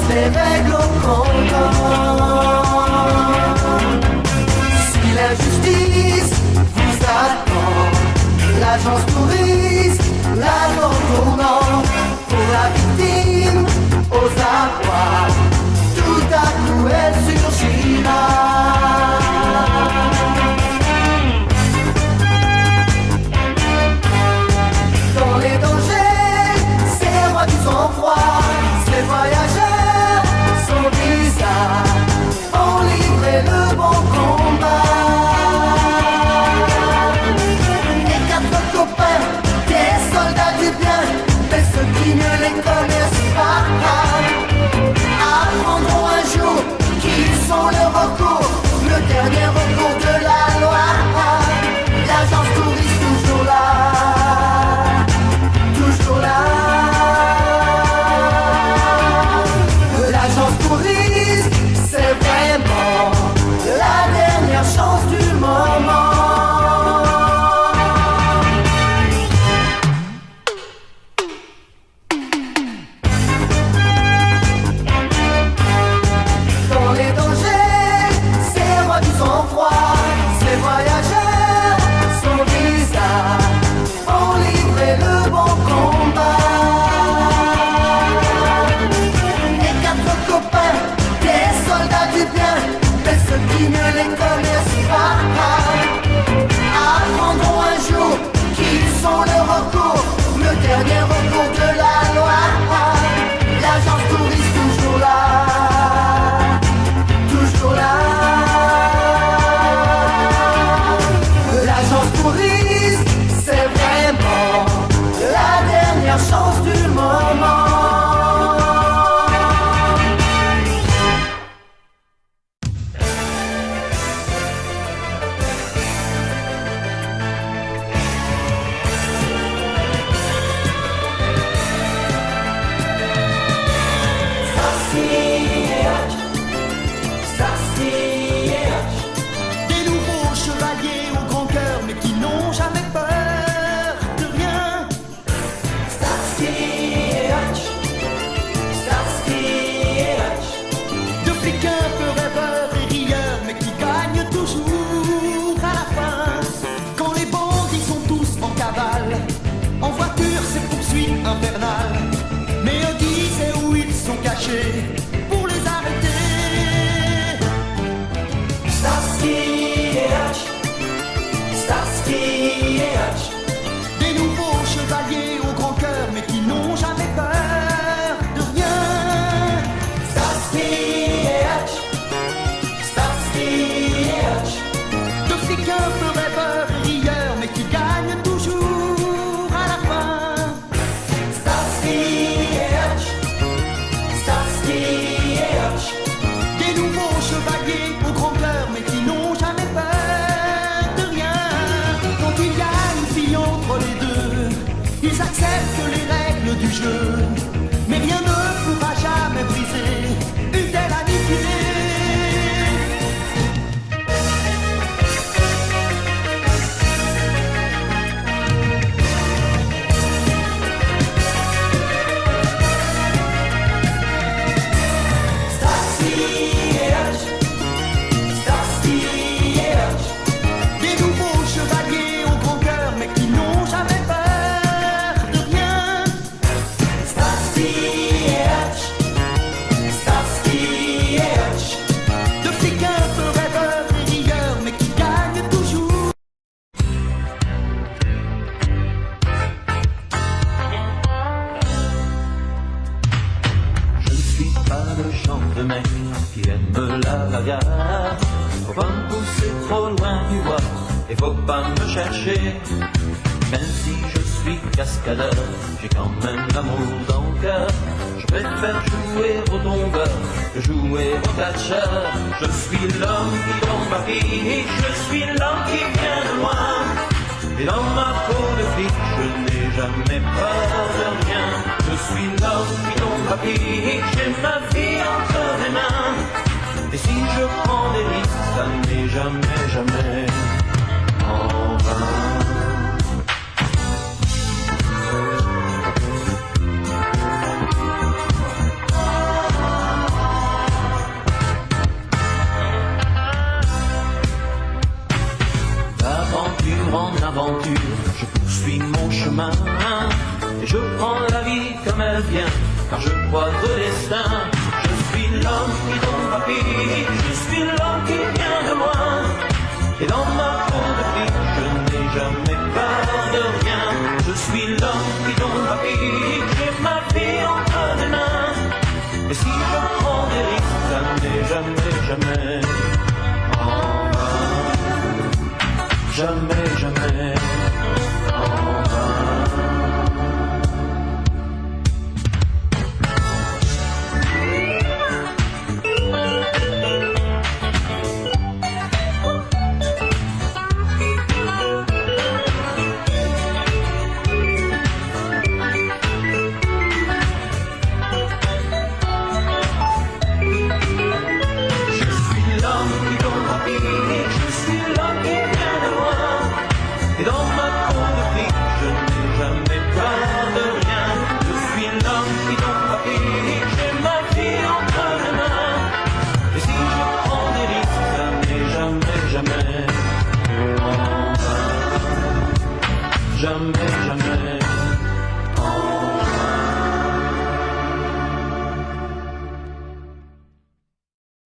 les règles au comptant. Si l'injustice vous attend, l'agence touriste, l'agent tournant, pour la victime, aux abois, tout à coup elle surgira. Dans les dangers, c'est moi du sang-froid, ces voyageurs, sans visa, ont livré le bon combat. Et quatre copains, des soldats du bien, mais ceux qui ne les connaissent pas, apprendront un jour qu'ils sont le recours, le dernier recours de la loi. L'agence touriste toujours là. Toujours là. L'agence touriste, c'est vraiment la dernière chance du moment. Dans les dangers, c'est roi du sang-froid, ces voyageurs sans visa ont livré le bon combat. Et quatre copains, des soldats du bien, mais ceux qui ne les connaissent pas, apprendront un jour qu'ils sont le recours, le dernier recours de la loi. L'agence touriste toujours là. Toujours là. L'agence touriste, c'est vraiment la dernière chance du moment. Des nouveaux chevaliers au grand cœur, mais qui n'ont jamais peur de rien. Starsky et Hutch, Starsky et Hutch. De flics un peu rêveurs et rieurs, mais qui gagnent toujours à la fin. Quand les bandits sont tous en cavale, en voiture c'est poursuite infernale. Mais Huggy sait où ils sont cachés pour les arrêter. Starsky et Hutch, Starsky et Hutch. Des nouveaux chevaliers au grand cœur, mais qui n'ont jamais peur de rien. Starsky et Hutch, Starsky et Hutch. De flics un peu rêveurs et rieurs, mais qui gagnent toujours à la fin. Starsky et Hutch, Starsky et Hutch. Des nouveaux chevaliers au grand cœur, mais qui n'ont jamais peur de rien. Quand il y a une fille entre les deux, ils acceptent les règles du jeu. Mais rien ne pourra jamais briser une telle amitié. Starsky et Hutch, Starsky et Hutch. Des nouveaux chevaliers au grand cœur, mais qui n'ont jamais peur de rien. Starsky et Hutch, Starsky et Hutch. De flics un peu rêveurs et rieurs, mais qui gagnent toujours. Je ne suis pas le genre de mec qui aime la bagarre. Faut pas me pousser trop loin du bois et faut pas me chercher. Même si je suis cascadeur, j'ai quand même l'amour dans le cœur. Je préfère jouer au tombeur que jouer au catcheur. Je suis l'homme qui tombe ma vie, je suis l'homme qui vient de loin. Et dans ma peau de flic, je n'ai jamais peur de rien. Je suis l'homme qui tombe ma vie, j'ai ma vie entre mes mains. Et si je prends des risques, ça n'est jamais, jamais en vain. chemin. Et je prends la vie comme elle vient, car je crois au destin. Je suis l'homme qui tombe à pic, je suis l'homme qui vient de loin. Et dans ma peau de fille, je n'ai jamais peur de rien. Je suis l'homme qui tombe à pic, j'ai ma vie entre les mains. Et si je prends des risques, jamais, jamais, jamais en vain. Jamais, jamais en vain. Et dans ma peau de flic, je n'ai jamais peur de rien. Je suis l'homme qui tombe à pic, j'ai ma vie entre les mains. Et si je prends des risques, jamais, jamais, jamais en vain. Jamais, jamais.